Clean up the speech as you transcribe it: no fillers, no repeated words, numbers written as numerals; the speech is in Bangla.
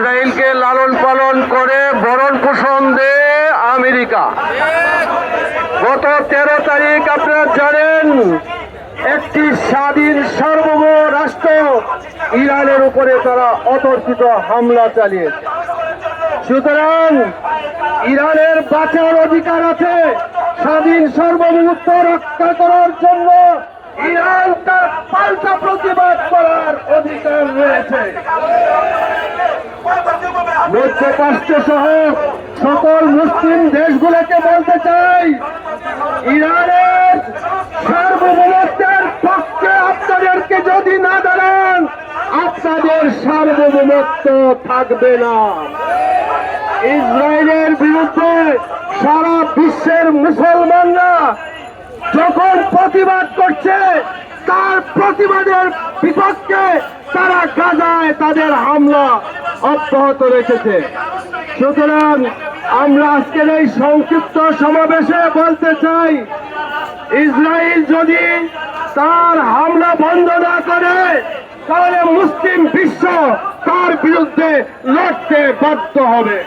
ইসরায়েলকে লালন পালন করে ভরণ পোষণ দেয় আমেরিকা। গত 13 তারিখ আপনারা জানেন একটি স্বাধীন সার্বভৌম রাষ্ট্র ইরানের উপরে তারা অতর্কিত হামলা চালিয়েছে। সুতরাং ইরানের বাঁচার অধিকার আছে, স্বাধীন সার্বভৌমত্ব রক্ষা করার জন্য ইরান তার পাল্টা প্রতিবাদ করার অধিকার রয়েছে। মধ্যপ্রাচ্য সহ সকল মুসলিম দেশগুলোকে বলতে চাই, ইরানের সার্বভৌমত্বের পক্ষে আপনাদেরকে যদি না দাঁড়ান, আপনাদের সার্বভৌমত্ব থাকবে না। ইসরায়েলের বিরুদ্ধে সারা বিশ্বের মুসলমানরা যখন প্রতিবাদ করছে, তার প্রতিবাদের বিপক্ষে তারা গাজায় তাদের হামলা অব্যাহত রেখেছে। সুতরাং আমরা আজকের এই সংক্ষিপ্ত সমাবেশে বলতে চাই, ইসরায়েল যদি তার হামলা বন্ধ না করে, তাহলে মুসলিম বিশ্ব তার বিরুদ্ধে লড়তে বাধ্য হবে।